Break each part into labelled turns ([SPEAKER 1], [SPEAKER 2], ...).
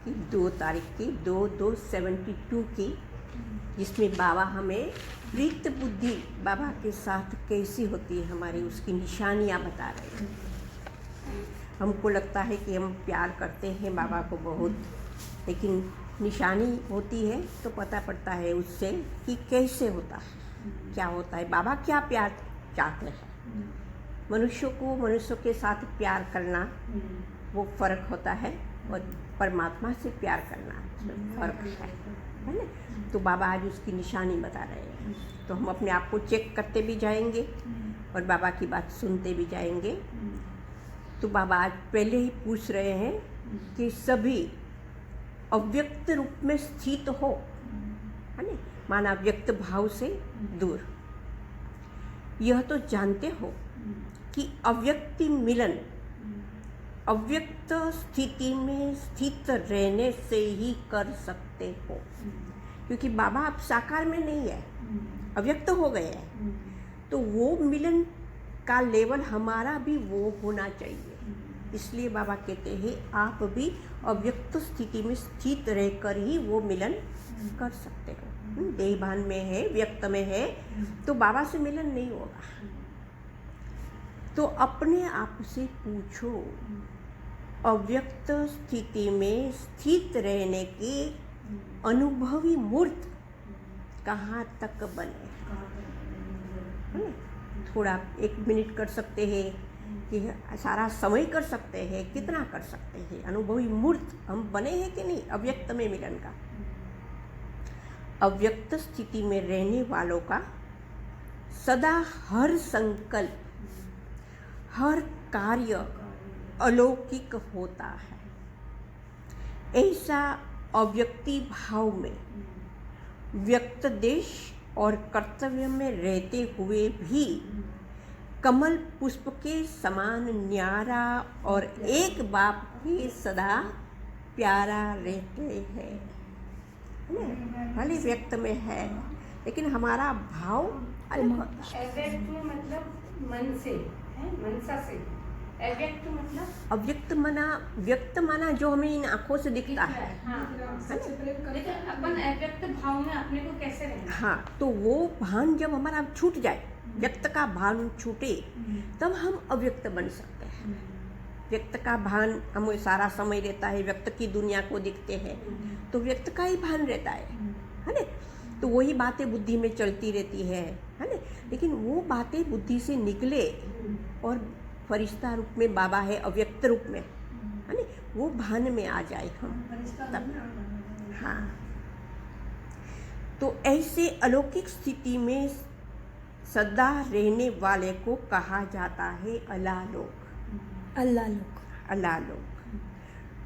[SPEAKER 1] की 2 तारीख की 2/2/72 की, जिसमें बाबा हमें प्रीत बुद्धि बाबा के साथ कैसी होती है हमारी, उसकी निशानियाँ बता रहे हैं। हमको लगता है कि हम प्यार करते हैं बाबा को बहुत, लेकिन निशानी होती है तो पता पड़ता है उससे कि कैसे होता है, क्या होता है, बाबा क्या प्यार चाहते हैं। मनुष्यों को मनुष्यों के साथ प्यार करना वो फ़र्क होता है, और परमात्मा से प्यार करना फ़र्क है ना। तो बाबा आज उसकी निशानी बता रहे हैं, तो हम अपने आप को चेक करते भी जाएंगे और बाबा की बात सुनते भी जाएंगे। तो बाबा आज पहले ही पूछ रहे हैं कि सभी अव्यक्त रूप में स्थित हो, है ना, माना व्यक्त भाव से दूर। यह तो जानते हो कि अव्यक्ति मिलन अव्यक्त स्थिति में स्थित रहने से ही कर सकते हो, क्योंकि बाबा अब साकार में नहीं है, अव्यक्त हो गए हैं। तो वो मिलन का लेवल हमारा भी वो होना चाहिए। इसलिए बाबा कहते हैं आप भी अव्यक्त स्थिति में स्थित रहकर ही वो मिलन कर सकते हो। देहभान में है, व्यक्त में है, तो बाबा से मिलन नहीं होगा। तो अपने आप से पूछो, अव्यक्त स्थिति में स्थित रहने के अनुभवी मूर्त कहाँ तक बने। थोड़ा 1 मिनट कर सकते हैं कि सारा समय कर सकते हैं, कितना कर सकते हैं। अनुभवी मूर्त हम बने हैं कि नहीं अव्यक्त में मिलन का। अव्यक्त स्थिति में रहने वालों का सदा हर संकल्प, हर कार्य अलौकिक होता है। ऐसा अव्यक्ति भाव में व्यक्त देश और कर्तव्य में रहते हुए भी कमल पुष्प के समान न्यारा और एक बाप के सदा प्यारा रहते हैं। भले व्यक्त में है, लेकिन हमारा भाव अलग होता है।
[SPEAKER 2] अव्यक्त मतलब मन से है, मनसा से। अव्यक्त मतलब
[SPEAKER 1] अव्यक्त माना, व्यक्त माना जो हमें इन आँखों से दिखता है।
[SPEAKER 2] लेकिन अपन अव्यक्त भाव में अपने को कैसे रहना।
[SPEAKER 1] हाँ, तो वो भान जब हमारा छूट जाए, व्यक्त का भान छूटे, तब हम अव्यक्त बन सकते हैं। व्यक्त का भान हमें सारा समय रहता है, व्यक्त की दुनिया को दिखते हैं, तो व्यक्त का ही भान रहता है ना। तो वही बातें बुद्धि में चलती रहती है ना। लेकिन वो बातें बुद्धि से निकले और फरिश्ता रूप में बाबा है, अव्यक्त रूप में, है ना, वो भान में आ जाए हम तब। हाँ, तो ऐसे अलौकिक स्थिति में सदा रहने वाले को कहा जाता है अलालोक।
[SPEAKER 3] अल्लालोक।
[SPEAKER 1] अलालोक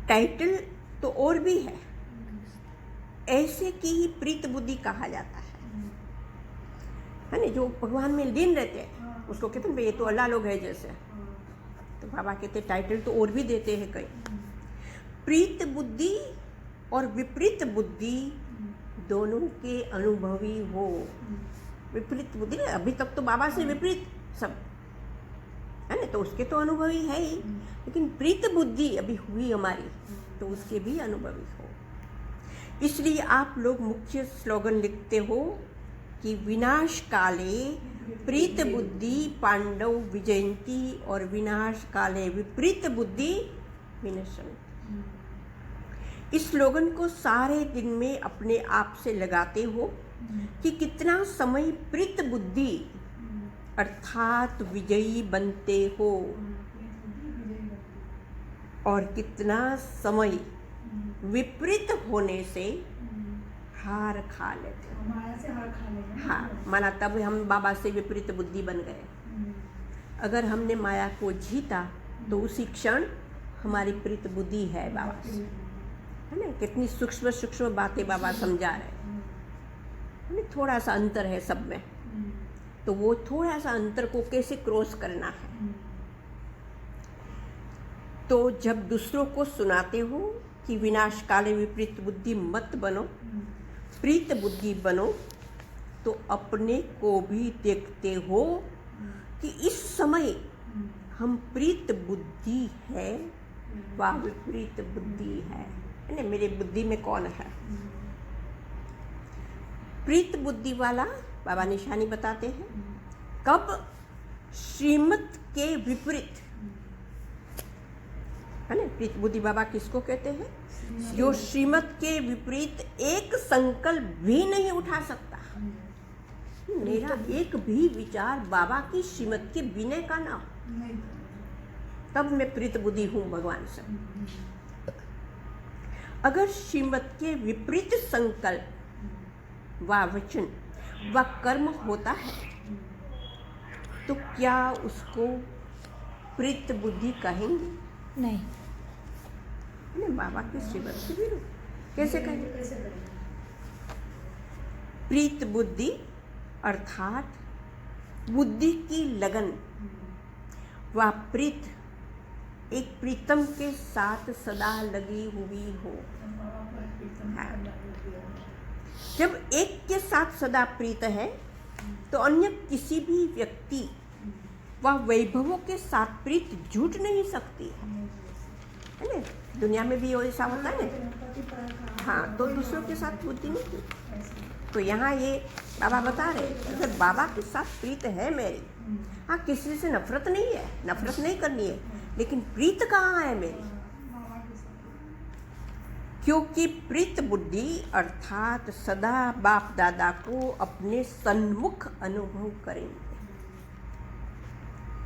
[SPEAKER 1] टाइटल तो और भी है, ऐसे की ही प्रीत बुद्धि कहा जाता है ना। जो भगवान में लीन रहते हैं उसको कहते हैं भाई ये तो अलालोक है जैसे। तो बाबा कहते टाइटल तो और भी देते हैं कई। प्रीत बुद्धि और विपरीत बुद्धि दोनों के अनुभवी हो। विपरीत बुद्धि ना, अभी तक तो बाबा से विपरीत सब है ना, तो उसके तो अनुभवी है ही, लेकिन प्रीत बुद्धि अभी हुई हमारी तो उसके भी अनुभवी हो। इसलिए आप लोग मुख्य स्लोगन लिखते हो कि विनाश काले प्रीत बुद्धि पांडव विजयंती और विनाश काले विपरीत बुद्धि विनशन्ति। इस स्लोगन को सारे दिन में अपने आप से लगाते हो कि कितना समय प्रीत बुद्धि अर्थात विजयी बनते हो और कितना समय विपरीत होने से हार खा लेते हो।
[SPEAKER 3] माया से हार खा लेते।
[SPEAKER 1] हाँ, माना तब हम बाबा से विपरीत बुद्धि बन गए। अगर हमने माया को जीता तो उसी क्षण हमारी प्रीत बुद्धि है बाबा से, है ना। कितनी सूक्ष्म सूक्ष्म बातें बाबा समझा रहे हैं। थोड़ा सा अंतर है सब में, तो वो थोड़ा सा अंतर को कैसे क्रॉस करना है। तो जब दूसरों को सुनाते हो कि विनाश काले विपरीत बुद्धि मत बनो, प्रीत बुद्धि बनो, तो अपने को भी देखते हो कि इस समय हम प्रीत बुद्धि है व विपरीत बुद्धि है ना, मेरे बुद्धि में कौन है। प्रीत बुद्धि वाला बाबा निशानी बताते हैं, कब श्रीमत के विपरीत, है ना। प्रीत बुद्धि बाबा किसको कहते हैं? जो श्रीमत के विपरीत एक संकल्प भी नहीं उठा सकता। मेरा एक भी विचार बाबा की श्रीमत के विनय का ना हो, तब मैं प्रीत बुद्धि हूँ भगवान से। अगर श्रीमत के विपरीत संकल्प व वचन व कर्म होता है तो क्या उसको प्रीत बुद्धि कहेंगे?
[SPEAKER 3] नहीं।
[SPEAKER 1] बाबा के श्रीमत के विरुद्ध कैसे कहेंगे? प्रीत बुद्धि अर्थात बुद्धि की लगन व प्रीत एक प्रीतम के साथ सदा लगी हुई हो। जब एक के साथ सदा प्रीत है तो अन्य किसी भी व्यक्ति व वैभवों के साथ प्रीत जुट नहीं सकती है ना। दुनिया में भी ऐसा होता है ना। हाँ, तो दूसरों के साथ बुद्धि नहीं की। तो यहाँ ये बाबा बता रहे, अगर बाबा के साथ प्रीत है मेरी, हाँ, किसी से नफरत नहीं है, नफरत नहीं करनी है, लेकिन प्रीत कहाँ है मेरी? क्योंकि प्रीत बुद्धि अर्थात सदा बाप दादा को अपने सन्मुख अनुभव करेंगे,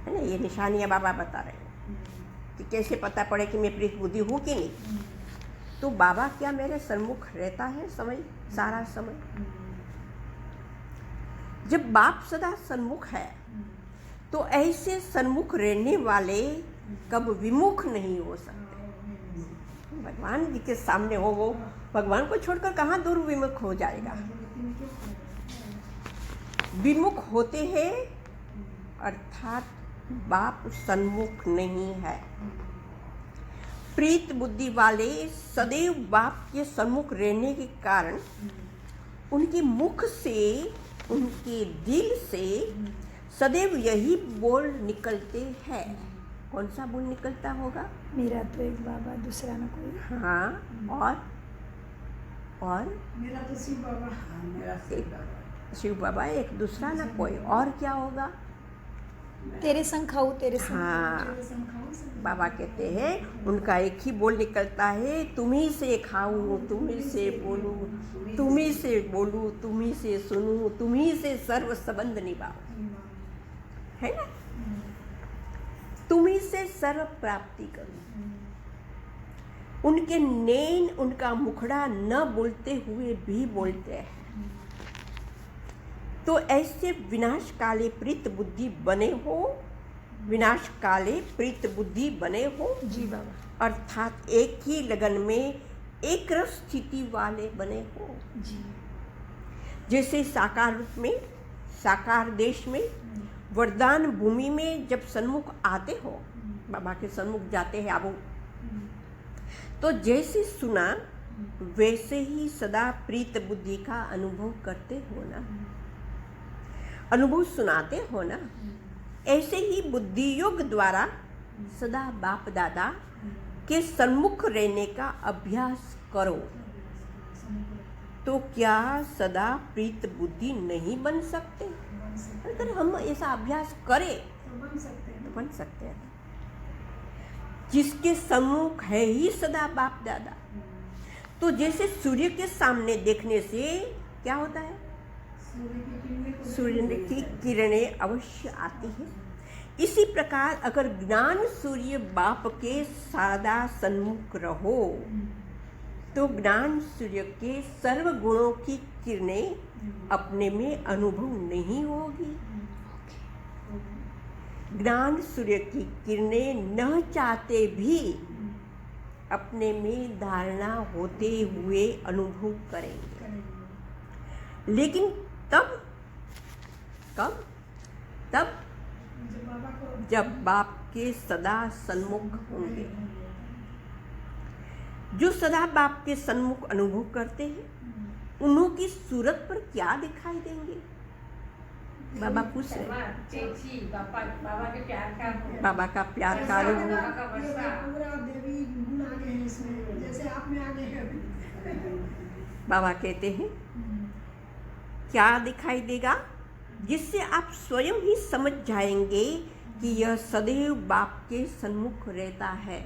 [SPEAKER 1] है ना। ये निशानियाँ बाबा बता रहे हैं कि कैसे पता पड़े कि मैं प्रीत बुद्धि हूँ कि नहीं। तो बाबा क्या मेरे सन्मुख रहता है समय, सारा समय? जब बाप सदा सन्मुख है तो ऐसे सन्मुख रहने वाले कब विमुख नहीं हो सकते। भगवान जी के सामने हो, वो भगवान को छोड़कर कहाँ दूर विमुख हो जाएगा? विमुख होते हैं अर्थात बाप सन्मुख नहीं है। प्रीत बुद्धि वाले सदैव बाप के सन्मुख रहने के कारण उनके मुख से, उनके दिल से सदैव यही बोल निकलते हैं। कौन सा बोल निकलता होगा?
[SPEAKER 3] मेरा तो एक बाबा, दूसरा ना कोई।
[SPEAKER 1] हाँ, और
[SPEAKER 2] मेरा तो शिव बाबा। हाँ, मेरा शिव बाबा।
[SPEAKER 1] शिव बाबा एक, दूसरा ना कोई। और क्या होगा?
[SPEAKER 3] तेरे संग खाऊं, तेरे संग।
[SPEAKER 1] हाँ, बाबा कहते हैं उनका एक ही बोल निकलता है, तुम्ही से खाऊं, तुम्ही से बोलूं, तुम्ही से बोलूं, तुम्ही से सुनूं, तुम्ही से सर्व संबंध निभाऊं, है ना। तुम्ही से सर्व प्राप्ति करूं। उनके नैन, उनका मुखड़ा न बोलते हुए भी बोलते हैं। तो ऐसे विनाश काले प्रीत बुद्धि बने हो, विनाश काले प्रीत बुद्धि बने हो
[SPEAKER 3] जी बाबा।
[SPEAKER 1] अर्थात एक ही लगन में एक रस स्थिति वाले बने हो।
[SPEAKER 3] जी।
[SPEAKER 1] जैसे साकार रूप में, साकार देश में, वरदान भूमि में जब सन्मुख आते हो, बाबा के सन्मुख जाते हैं आप, तो जैसे सुना वैसे ही सदा प्रीत बुद्धि का अनुभव करते हो ना, अनुभव सुनाते हो ना। ऐसे ही बुद्धि योग द्वारा सदा बाप दादा के सन्मुख रहने का अभ्यास करो, तो क्या सदा प्रीत बुद्धि नहीं बन सकते? अगर हम ऐसा अभ्यास करें तो बन सकते हैं। जिसके सम्मुख है ही सदा बाप दादा, तो जैसे सूर्य के सामने देखने से क्या होता है? सूर्य की किरणें अवश्य आती है। इसी प्रकार अगर ज्ञान सूर्य बाप के सदा सन्मुख रहो तो ज्ञान सूर्य के सर्व गुणों की किरणें अपने में अनुभव नहीं होगी। ज्ञान सूर्य की किरणें न चाहते भी अपने में धारणा होते हुए अनुभव करेंगे, लेकिन तब जब बाप के सदा सन्मुख होंगे। जो सदा बाप के सन्मुख अनुभव करते हैं उन्हों की सूरत पर क्या दिखाई देंगे? बाबा खुश है,
[SPEAKER 2] माँ, चेची, बाबा के प्यार का
[SPEAKER 1] बाबा का प्यार का रूप।
[SPEAKER 2] बाबा का वर्षा।
[SPEAKER 4] पूरा देवी गुण आगे हैं इसमें, जैसे आप में आगे हैं अभी।
[SPEAKER 1] बाबा कहते हैं क्या दिखाई देगा, जिससे आप स्वयं ही समझ जाएंगे कि यह सदैव बाप के सन्मुख रहता है।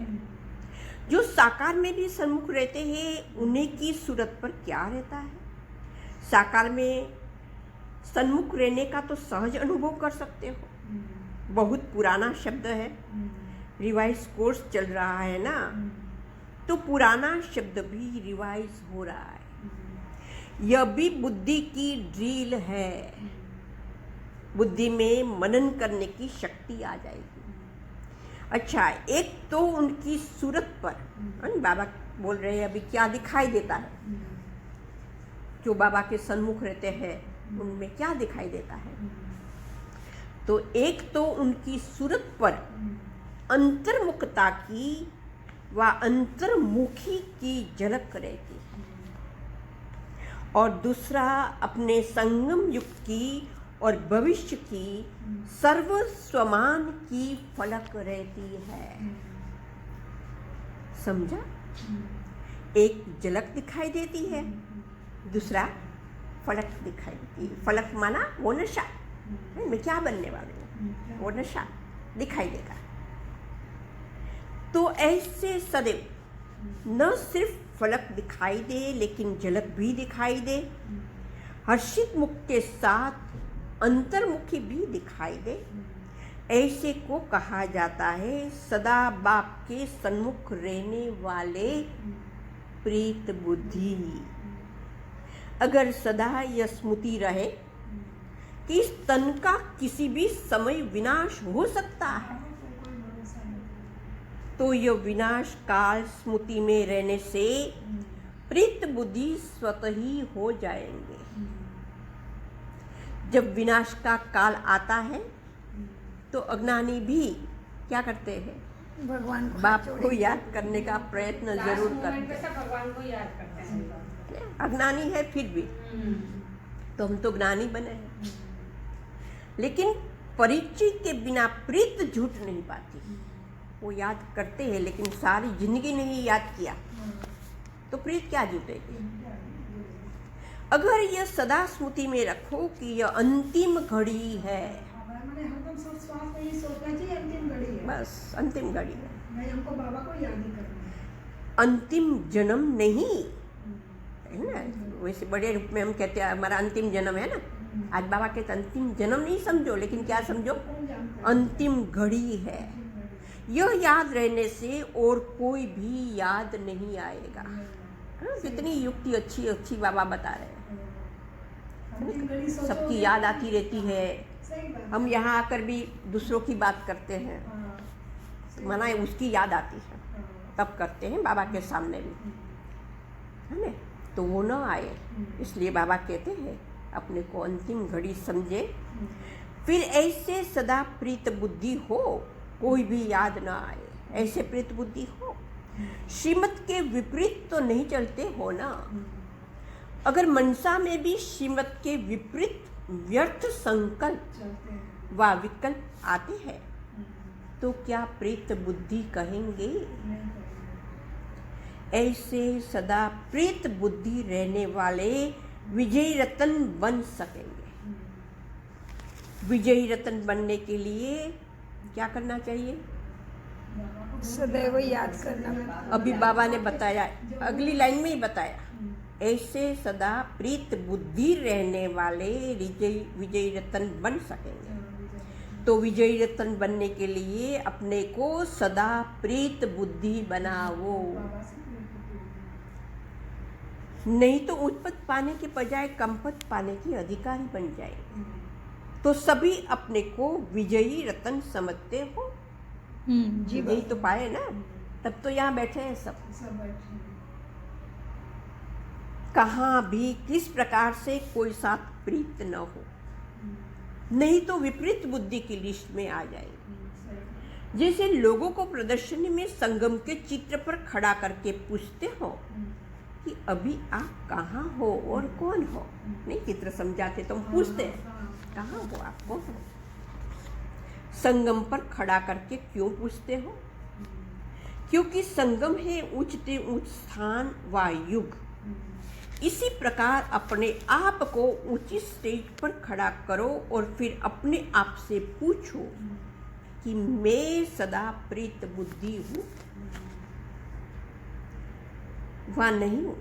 [SPEAKER 1] जो साकार में भी सन्मुख रहते हैं उन्हीं की सूरत पर क्या रहता है। साकार में सन्मुख रहने का तो सहज अनुभव कर सकते हो। बहुत पुराना शब्द है, रिवाइज कोर्स चल रहा है ना, तो पुराना शब्द भी रिवाइज हो रहा है। यह भी बुद्धि की ड्रिल है, बुद्धि में मनन करने की शक्ति आ जाएगी। अच्छा, एक तो उनकी सूरत पर बाबा बोल रहे हैं अभी क्या दिखाई देता है, जो बाबा के सन्मुख रहते हैं उनमें क्या दिखाई देता है। तो एक तो उनकी सूरत पर अंतर्मुखता की व अंतर्मुखी की झलक रहती है, और दूसरा अपने संगम युग की और भविष्य की सर्वस्वमान की फलक रहती है। समझा? एक झलक दिखाई देती है, दूसरा फलक दिखाई देती है। फलक माना वो नशा, मैं क्या बनने वाली हूँ, वो नशा दिखाई देगा। तो ऐसे सदैव न सिर्फ फलक दिखाई दे लेकिन झलक भी दिखाई दे, हर्षित मुख के साथ अंतर्मुखी भी दिखाई दे, ऐसे को कहा जाता है सदा बाप के सन्मुख रहने वाले प्रीत बुद्धि। अगर सदा यह स्मृति रहे कि इस तन का किसी भी समय विनाश हो सकता है, तो यह विनाश काल स्मृति में रहने से प्रीत बुद्धि स्वतः ही हो जाएंगे। जब विनाश का काल आता है तो अज्ञानी भी क्या करते हैं,
[SPEAKER 3] भगवान को
[SPEAKER 1] बाप
[SPEAKER 3] जोड़े।
[SPEAKER 1] को याद करने का प्रयत्न जरूर
[SPEAKER 2] लास्ट
[SPEAKER 1] करते
[SPEAKER 2] मोमेंट पे
[SPEAKER 1] हैं।
[SPEAKER 2] सब भगवान को याद करते हैं।
[SPEAKER 1] अज्ञानी है फिर भी, तो हम तो ज्ञानी बने हैं, लेकिन परिचय के बिना प्रीत झूठ नहीं पाती। वो याद करते हैं लेकिन सारी जिंदगी नहीं याद किया तो प्रीत क्या जुटेगी। अगर यह सदा स्मृति में रखो कि यह अंतिम घड़ी है,
[SPEAKER 4] मैंने हरदम श्वास में ये सोचना चाहिए अंतिम घड़ी है,
[SPEAKER 1] बस अंतिम घड़ी है,
[SPEAKER 4] मैं हमको बाबा को याद ही करना है।
[SPEAKER 1] अंतिम जन्म नहीं है ना। वैसे बड़े रूप में हम कहते हैं हमारा अंतिम जन्म है ना, आज बाबा कहते अंतिम जन्म नहीं समझो, लेकिन क्या समझो,
[SPEAKER 4] कौन जानता है?
[SPEAKER 1] अंतिम घड़ी है। यह याद रहने से और कोई भी याद नहीं आएगा। हाँ, कितनी युक्ति अच्छी अच्छी बाबा बता रहे हैं।
[SPEAKER 4] अंतिम घड़ी सोचोगे-
[SPEAKER 1] सबकी याद आती रहती है।
[SPEAKER 4] सही बात।
[SPEAKER 1] हम यहाँ आकर भी दूसरों की बात करते हैं,
[SPEAKER 4] हाँ, सही
[SPEAKER 1] माना
[SPEAKER 4] बात।
[SPEAKER 1] उसकी याद आती है,
[SPEAKER 4] हाँ,
[SPEAKER 1] तब करते हैं बाबा के सामने भी, है ना। तो वो न आए, इसलिए बाबा कहते हैं अपने को अंतिम घड़ी समझे, फिर ऐसे सदा प्रीत बुद्धि हो, कोई भी याद न आए, ऐसे प्रीत बुद्धि हो। श्रीमत के विपरीत तो नहीं चलते हो ना। अगर मनसा में भी श्रीमत के विपरीत व्यर्थ संकल्प
[SPEAKER 4] चलते हैं।
[SPEAKER 1] व विकल्प आते हैं तो क्या प्रीत बुद्धि कहेंगे।
[SPEAKER 4] नहीं करेंगे।
[SPEAKER 1] ऐसे सदा प्रीत बुद्धि रहने वाले विजयी रतन बन सकेंगे। विजयी रतन बनने के लिए क्या करना चाहिए,
[SPEAKER 3] सदैव याद करना।
[SPEAKER 1] अभी बाबा ने बताया, अगली लाइन में ही बताया, ऐसे सदा प्रीत बुद्धि रहने वाले विजयी रतन बन सकेंगे। तो विजयी रतन बनने के लिए अपने को सदा प्रीत बुद्धि बनाओ, नहीं तो उत्पत्ति पाने के बजाय कंपत पाने के अधिकारी बन जाए। तो सभी अपने को विजयी रतन समझते हो,
[SPEAKER 3] जी
[SPEAKER 1] यही तो पाए ना, तब तो यहाँ बैठे हैं सब।
[SPEAKER 4] सब बैठे हैं।
[SPEAKER 1] कहाँ भी किस प्रकार से कोई साथ प्रीत न हो, नहीं तो विपरीत बुद्धि की लिस्ट में आ जाएगी। जैसे लोगों को प्रदर्शनी में संगम के चित्र पर खड़ा करके पूछते हो कि अभी आप कहाँ हो और कौन हो, नहीं चित्र समझाते तो हम पूछते हैं कहाँ हो आप, कौन हो? संगम पर खड़ा करके क्यों पूछते हो? क्योंकि संगम है ऊंचते ऊंच स्थान व युग। इसी प्रकार अपने आप को ऊंची स्टेज पर खड़ा करो और फिर अपने आप से पूछो कि मैं सदा प्रीत बुद्धि हूँ व नहीं हूँ।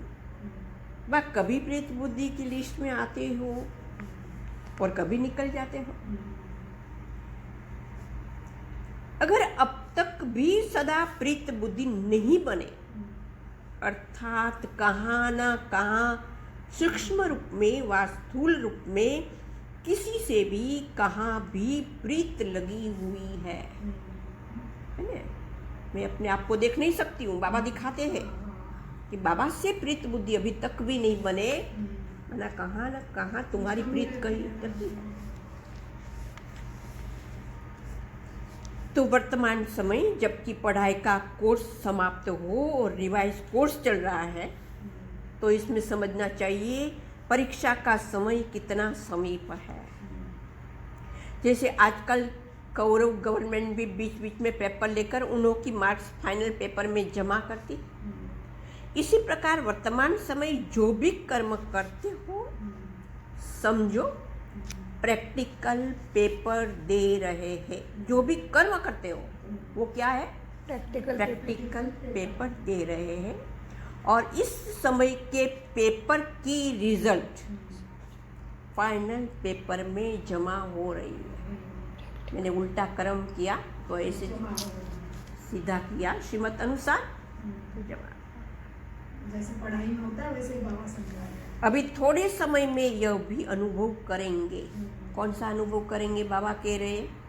[SPEAKER 1] वह कभी प्रीत बुद्धि की लिस्ट में आते हो और कभी निकल जाते हो। अगर अब तक भी सदा प्रीत बुद्धि नहीं बने, अर्थात कहाँ न कहाँ सूक्ष्म रूप में व स्थूल रूप में किसी से भी कहाँ भी प्रीत लगी हुई है ना? मैं अपने आप को देख नहीं सकती हूँ, बाबा दिखाते हैं कि बाबा से प्रीत बुद्धि अभी तक भी नहीं बने, ना कहाँ तुम्हारी प्रीत कहीं करती। तो वर्तमान समय जबकि पढ़ाई का कोर्स समाप्त हो और रिवाइज कोर्स चल रहा है, तो इसमें समझना चाहिए परीक्षा का समय कितना समीप है। जैसे आजकल कौरव गवर्नमेंट भी बीच बीच में पेपर लेकर उन्हों की मार्क्स फाइनल पेपर में जमा करती, इसी प्रकार वर्तमान समय जो भी कर्म करते हो समझो प्रैक्टिकल पेपर दे रहे हैं। जो भी कर्म करते हो वो क्या है? प्रैक्टिकल पेपर दे रहे हैं। और इस समय के पेपर की रिजल्ट फाइनल पेपर में जमा हो रही है। मैंने उल्टा कर्म किया तो ऐसे सीधा किया श्रीमत अनुसार तो जमा।
[SPEAKER 4] जैसे पढ़ाई में होता है वैसे ही बाबा समझा रहे हैं।
[SPEAKER 1] अभी थोड़े समय में यह भी अनुभव करेंगे। कौन सा अनुभव करेंगे? बाबा कह रहे हैं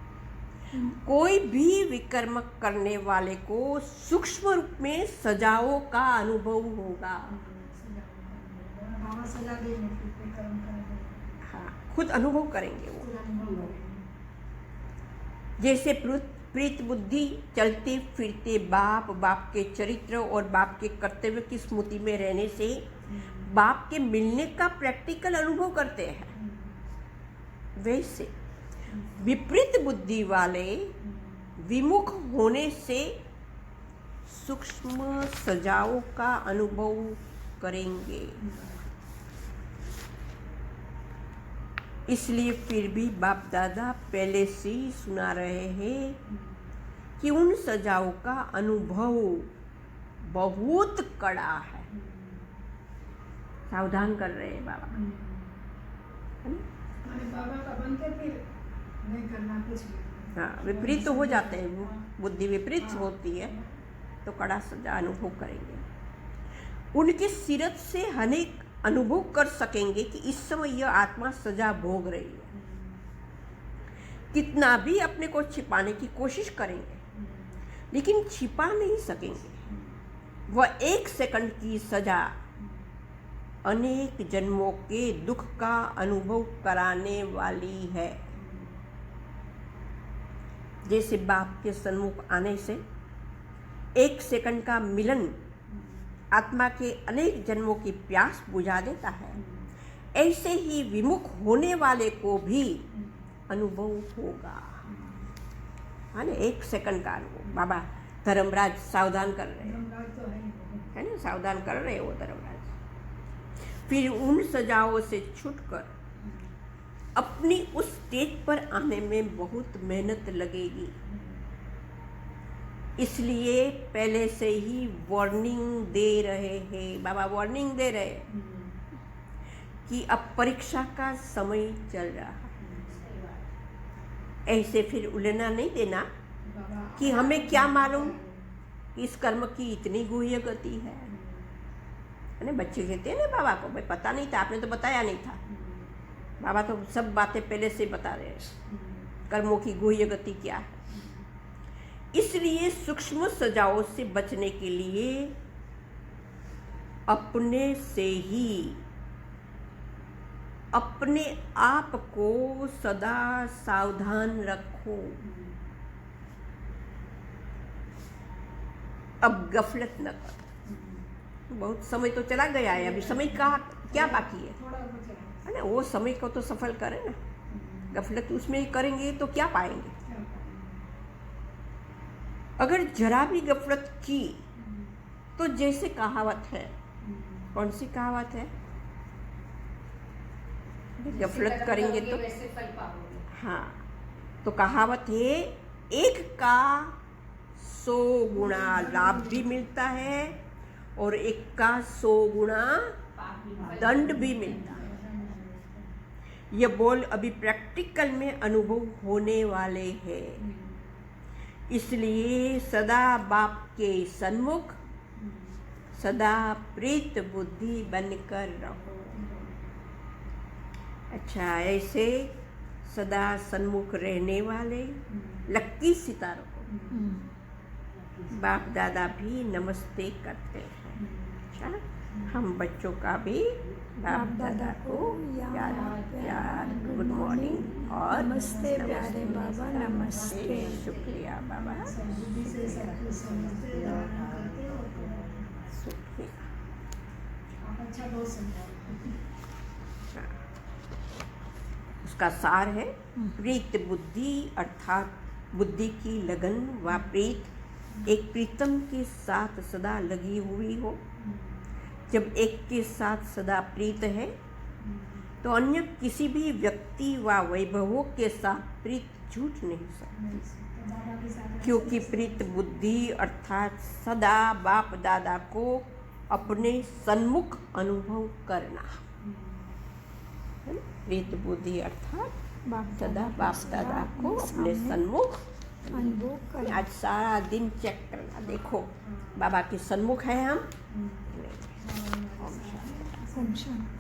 [SPEAKER 1] कोई भी विकर्म करने वाले को सूक्ष्म रूप में सजाओं का अनुभव होगा।
[SPEAKER 4] बाबा सजा देंगे, फिर कर्म करेंगे।
[SPEAKER 1] हाँ, खुद अनुभव करेंगे वो। जैसे प्रीत बुद्धि चलते फिरते बाप के चरित्र और बाप के कर्तव्य की स्मृति में रहने से बाप के मिलने का प्रैक्टिकल अनुभव करते हैं, वैसे विपरीत बुद्धि वाले विमुख होने से सूक्ष्म सजाओं का अनुभव करेंगे। इसलिए फिर भी बाप दादा पहले से ही सुना रहे हैं कि उन सजाओं का अनुभव बहुत कड़ा है। सावधान कर रहे हैं बाबा, है ना?
[SPEAKER 4] बाबा का बनते फिर नहीं करना कुछ भी।
[SPEAKER 1] हाँ, विपरीत तो हो जाते हैं, बुद्धि विपरीत होती है तो कड़ा सजा अनुभव करेंगे। उनके सीरत से अनेक अनुभव कर सकेंगे कि इस समय यह आत्मा सजा भोग रही है। कितना भी अपने को छिपाने की कोशिश करेंगे लेकिन छिपा नहीं सकेंगे। वह 1 सेकंड की सजा अनेक जन्मों के दुख का अनुभव कराने वाली है। जैसे बाप के सन्मुख आने से 1 सेकंड का मिलन आत्मा के अनेक जन्मों की प्यास बुझा देता है, ऐसे ही विमुख होने वाले को भी अनुभव होगा। हाँ ना, 1 सेकंड का अनुभव। बाबा धर्मराज सावधान कर रहे हैं, है ना, सावधान कर रहे हैं वो धर्मराज। फिर उन सजाओं से छूटकर अपनी उस स्टेज पर आने में बहुत मेहनत लगेगी। इसलिए पहले से ही वार्निंग दे रहे हैं बाबा, वार्निंग दे रहे हैं कि अब परीक्षा का समय चल रहा है। ऐसे फिर उलझना नहीं देना कि हमें क्या मालूम कि इस कर्म की इतनी गुह्य गति है ना। बच्चे कहते हैं ना बाबा को, भाई पता नहीं था, आपने तो बताया नहीं था। बाबा तो सब बातें पहले से बता रहे हैं, कर्मों की गुह्य गति क्या है। इसलिए सूक्ष्म सजाओं से बचने के लिए अपने से ही अपने आप को सदा सावधान रखो। अब गफलत न करो। बहुत समय तो चला गया है, अभी समय का क्या बाकी है ना? वो समय को तो सफल करें ना। गफलत उसमें करेंगे तो क्या पाएंगे? अगर जरा भी गफलत की तो जैसे कहावत है, कौन सी कहावत है? गफलत करेंगे तो
[SPEAKER 2] वैसे फल पाओगे।
[SPEAKER 1] हाँ, तो कहावत है, एक का 100 गुना लाभ भी मिलता है और एक का 100 गुना दंड भी मिलता है। ये बोल अभी प्रैक्टिकल में अनुभव होने वाले हैं। इसलिए सदा बाप के सन्मुख सदा प्रीत बुद्धि बनकर रहो। अच्छा, ऐसे सदा सन्मुख रहने वाले लक्की सितारों को बाप दादा भी नमस्ते करते हैं। अच्छा, हम बच्चों का भी बाप दादा को प्यार गुड मॉर्निंग और
[SPEAKER 3] नमस्ते प्यारे बाबा, नमस्ते।
[SPEAKER 1] शुक्रिया बाबा,
[SPEAKER 4] बुद्धि से सब कुछ समझते धारणा करते हो तो
[SPEAKER 1] शुक्रिया।
[SPEAKER 4] आप अच्छा बहुत समझाते
[SPEAKER 1] उसका सार है, प्रीत बुद्धि अर्थात बुद्धि की लगन व प्रीत एक प्रीतम के साथ सदा लगी हुई हो। जब एक के साथ सदा प्रीत है तो अन्य किसी भी व्यक्ति व वैभवों के साथ प्रीत छूट नहीं सकती, क्योंकि प्रीत बुद्धि अर्थात सदा बाप दादा को अपने सन्मुख अनुभव करना। प्रीत बुद्धि अर्थात सदा बाप दादा को अपने सन्मुख
[SPEAKER 3] अनुभव कर।
[SPEAKER 1] आज सारा दिन चेक करना, देखो बाबा के सन्मुख है हम।
[SPEAKER 3] ओम शांति।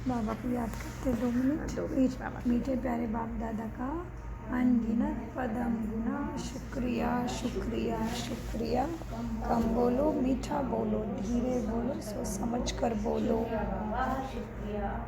[SPEAKER 3] बाबा को याद करते 2 मिनट।
[SPEAKER 1] 2 मिनट बाबा।
[SPEAKER 3] मीठे प्यारे बाप दादा का अनगिनत पदम गुना शुक्रिया शुक्रिया शुक्रिया। कम बोलो, मीठा बोलो, धीरे बोलो, सोच समझ कर बोलो।